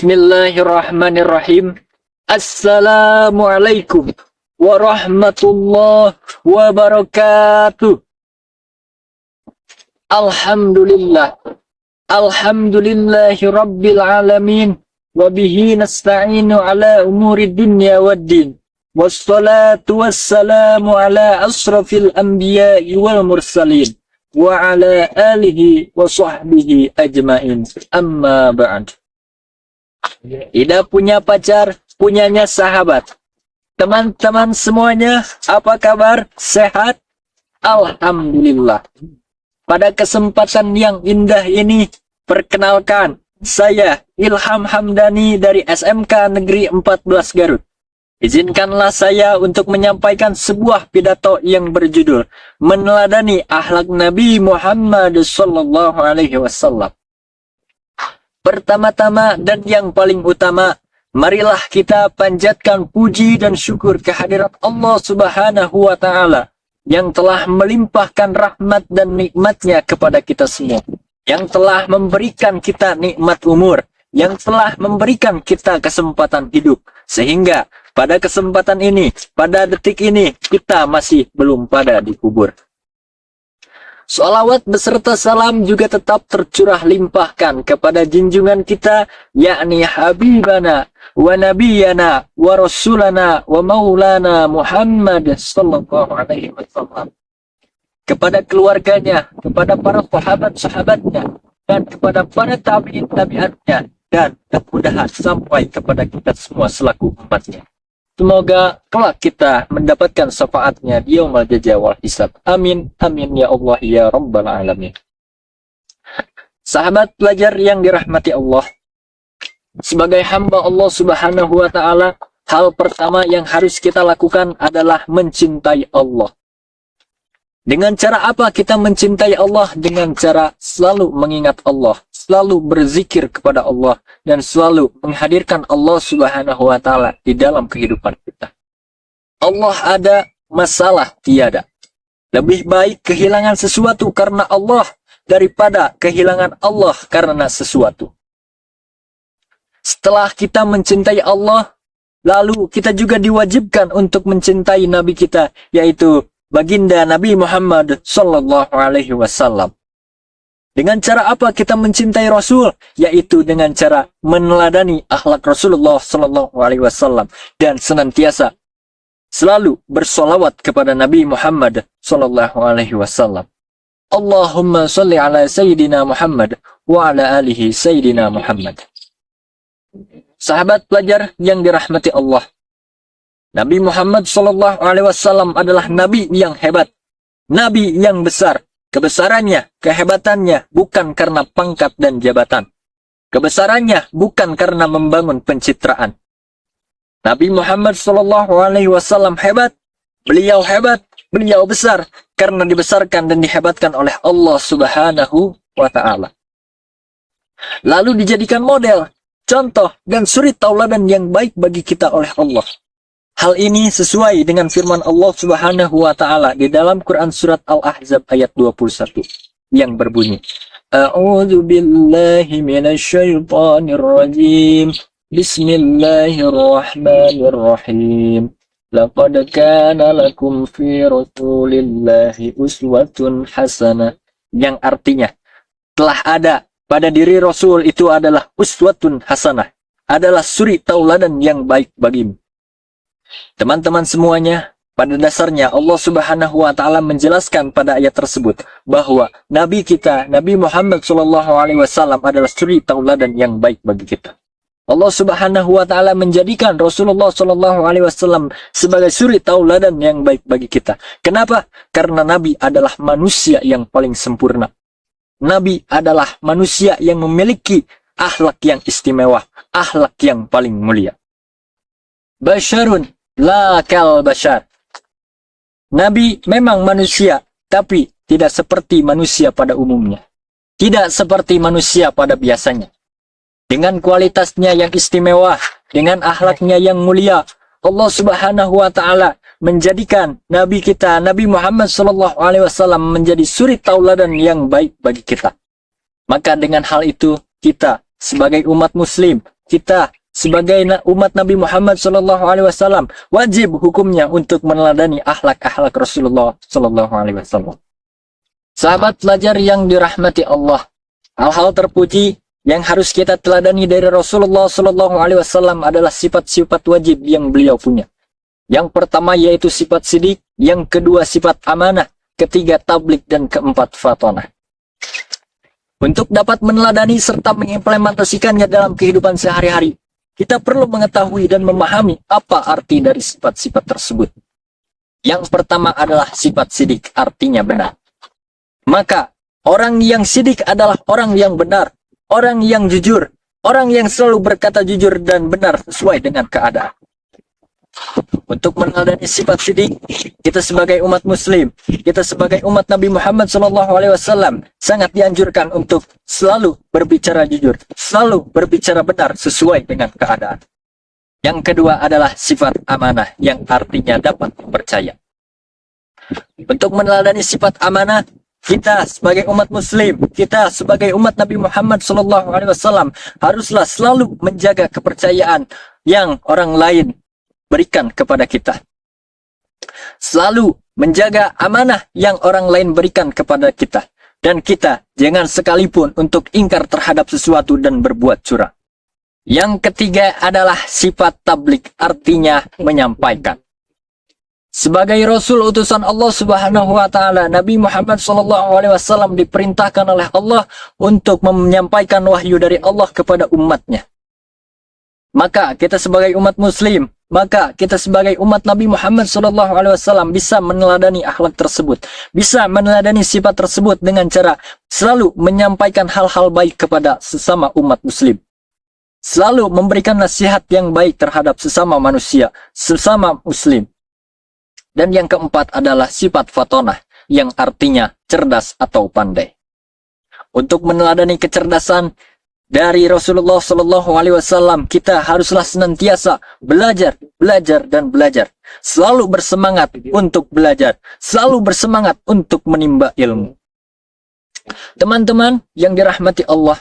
Bismillahirrahmanirrahim. Assalamualaikum warahmatullahi wabarakatuh. Alhamdulillah. Alhamdulillahi rabbil alamin. Wabihi nasta'inu ala umuri dunya waddin. Wassalatu wassalamu ala asrafil anbiya'i wal mursalin. Wa ala alihi wa sahbihi ajmain. Amma ba'd. Tidak punya pacar, punyanya sahabat. Teman-teman semuanya, apa kabar? Sehat? Alhamdulillah. Pada kesempatan yang indah ini, perkenalkan, saya Ilham Hamdani dari SMK Negeri 14 Garut. Izinkanlah saya untuk menyampaikan sebuah pidato yang berjudul Meneladani Akhlak Nabi Muhammad SAW. Pertama-tama dan yang paling utama, marilah kita panjatkan puji dan syukur kehadirat Allah Subhanahu wa Ta'ala yang telah melimpahkan rahmat dan nikmatnya kepada kita semua, yang telah memberikan kita nikmat umur, yang telah memberikan kita kesempatan hidup, sehingga pada kesempatan ini, pada detik ini, kita masih belum pada dikubur. Salawat beserta salam juga tetap tercurah limpahkan kepada junjungan kita, yakni Habibana wa Nabiyana wa Rasulana wa Maulana Muhammad sallallahu alaihi wasallam. Kepada keluarganya, kepada para sahabat-sahabatnya, dan kepada para tabi'in-tabi'atnya, dan mudah-mudahan sampai kepada kita semua selaku umatnya. Semoga kelak kita mendapatkan syafaatnya di yaumul jazaa wal hisab. Amin, amin ya Allah ya Rabbal alamin. Sahabat pelajar yang dirahmati Allah, sebagai hamba Allah Subhanahu wa Ta'ala, hal pertama yang harus kita lakukan adalah mencintai Allah. Dengan cara apa kita mencintai Allah? Dengan cara selalu mengingat Allah, selalu berzikir kepada Allah, dan selalu menghadirkan Allah Subhanahu wa Ta'ala di dalam kehidupan kita. Allah ada, masalah tiada. Lebih baik kehilangan sesuatu karena Allah daripada kehilangan Allah karena sesuatu. Setelah kita mencintai Allah, lalu kita juga diwajibkan untuk mencintai Nabi kita, yaitu baginda Nabi Muhammad sallallahu alaihi wasallam. Dengan cara apa kita mencintai Rasul? Yaitu dengan cara meneladani akhlak Rasulullah sallallahu alaihi wasallam dan senantiasa selalu bersolawat kepada Nabi Muhammad sallallahu alaihi wasallam. Allahumma sholli ala sayyidina Muhammad wa ala alihi sayyidina Muhammad. Sahabat pelajar yang dirahmati Allah, Nabi Muhammad sallallahu alaihi wasallam adalah nabi yang hebat, nabi yang besar. Kebesarannya, kehebatannya bukan karena pangkat dan jabatan. Kebesarannya bukan karena membangun pencitraan. Nabi Muhammad sallallahu alaihi wasallam hebat, beliau besar karena dibesarkan dan dihebatkan oleh Allah Subhanahu wa Ta'ala. Lalu dijadikan model, contoh dan suri tauladan yang baik bagi kita oleh Allah. Hal ini sesuai dengan firman Allah Subhanahu wa Ta'ala di dalam Quran surat Al-Ahzab ayat 21 yang berbunyi, A'udzu billahi minasyaitonir rajim. Bismillahirrahmanirrahim. Laqad kana lakum fi Rasulillahi uswatun hasanah. Yang artinya, telah ada pada diri Rasul itu adalah uswatun hasanah, adalah suri tauladan yang baik bagimu. Teman-teman semuanya, pada dasarnya Allah Subhanahu wa Ta'ala menjelaskan pada ayat tersebut bahwa Nabi kita, Nabi Muhammad sallallahu alaihi wasallam adalah suri tauladan yang baik bagi kita. Allah Subhanahu wa Ta'ala menjadikan Rasulullah sallallahu alaihi wasallam sebagai suri tauladan yang baik bagi kita. Kenapa? Karena Nabi adalah manusia yang paling sempurna. Nabi adalah manusia yang memiliki akhlak yang istimewa, akhlak yang paling mulia. Basyarun la kal bashar. Nabi memang manusia, tapi tidak seperti manusia pada umumnya. Tidak seperti manusia pada biasanya. Dengan kualitasnya yang istimewa, dengan akhlaknya yang mulia, Allah Subhanahu wa Ta'ala menjadikan Nabi kita, Nabi Muhammad sallallahu alaihi wasallam menjadi suri tauladan yang baik bagi kita. Maka dengan hal itu, kita sebagai umat muslim, kita sebagai umat Nabi Muhammad Shallallahu Alaihi Wasallam wajib hukumnya untuk meneladani akhlak-akhlak Rasulullah Shallallahu Alaihi Wasallam. Sahabat pelajar yang dirahmati Allah, hal-hal terpuji yang harus kita teladani dari Rasulullah Shallallahu Alaihi Wasallam adalah sifat-sifat wajib yang beliau punya. Yang pertama yaitu sifat sidik, yang kedua sifat amanah, ketiga tablik, dan keempat fatonah. Untuk dapat meneladani serta mengimplementasikannya dalam kehidupan sehari-hari, kita perlu mengetahui dan memahami apa arti dari sifat-sifat tersebut. Yang pertama adalah sifat sidik, artinya benar. Maka, orang yang sidik adalah orang yang benar, orang yang jujur, orang yang selalu berkata jujur dan benar sesuai dengan keadaan. Untuk meneladani sifat sidik, kita sebagai umat muslim, kita sebagai umat Nabi Muhammad SAW sangat dianjurkan untuk selalu berbicara jujur, selalu berbicara benar sesuai dengan keadaan. Yang kedua adalah sifat amanah, yang artinya dapat dipercaya. Untuk meneladani sifat amanah, kita sebagai umat muslim, kita sebagai umat Nabi Muhammad SAW haruslah selalu menjaga kepercayaan yang orang lain berikan kepada kita. Selalu menjaga amanah yang orang lain berikan kepada kita. Dan kita jangan sekalipun untuk ingkar terhadap sesuatu dan berbuat curang. Yang ketiga adalah sifat tablik, artinya menyampaikan. Sebagai Rasul utusan Allah Subhanahu wa taala, Nabi Muhammad SAW diperintahkan oleh Allah untuk menyampaikan wahyu dari Allah kepada umatnya. Maka kita sebagai umat muslim, maka kita sebagai umat Nabi Muhammad SAW bisa meneladani akhlak tersebut, bisa meneladani sifat tersebut dengan cara selalu menyampaikan hal-hal baik kepada sesama umat muslim, selalu memberikan nasihat yang baik terhadap sesama manusia, sesama muslim. Dan yang keempat adalah sifat fatonah, yang artinya cerdas atau pandai. Untuk meneladani kecerdasan dari Rasulullah SAW, kita haruslah senantiasa belajar, dan belajar. Selalu bersemangat untuk belajar, selalu bersemangat untuk menimba ilmu. Teman-teman yang dirahmati Allah,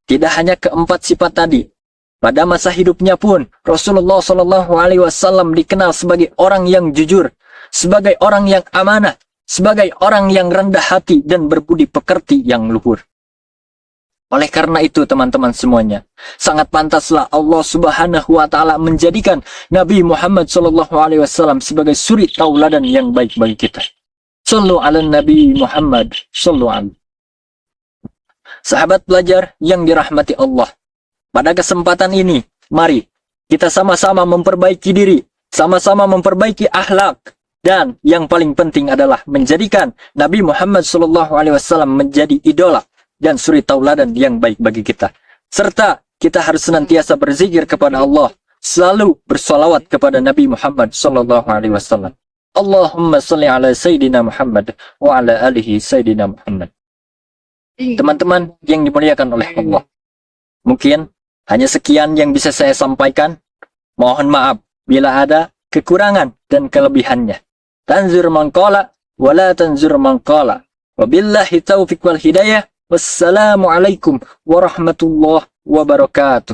tidak hanya keempat sifat tadi. Pada masa hidupnya pun, Rasulullah SAW dikenal sebagai orang yang jujur, sebagai orang yang amanah, sebagai orang yang rendah hati dan berbudi pekerti yang luhur. Oleh karena itu teman-teman semuanya, sangat pantaslah Allah Subhanahu wa taala menjadikan Nabi Muhammad SAW sebagai suri tauladan yang baik bagi kita. Shallu ala Nabi Muhammad sallallahu alaihi. Sahabat pelajar yang dirahmati Allah, pada kesempatan ini, mari kita sama-sama memperbaiki diri, sama-sama memperbaiki akhlak, dan yang paling penting adalah menjadikan Nabi Muhammad SAW menjadi idola dan suri tauladan yang baik bagi kita. Serta kita harus senantiasa berzikir kepada Allah, selalu bersolawat kepada Nabi Muhammad SAW. Allahumma salli ala Sayyidina Muhammad wa ala alihi Sayyidina Muhammad. Teman-teman yang dimuliakan oleh Allah, mungkin hanya sekian yang bisa saya sampaikan. Mohon maaf bila ada kekurangan dan kelebihannya. Tanzur man qala wa la tanzur man qala. Wabillahi taufiq wal hidayah. Wassalamualaikum warahmatullahi wabarakatuh.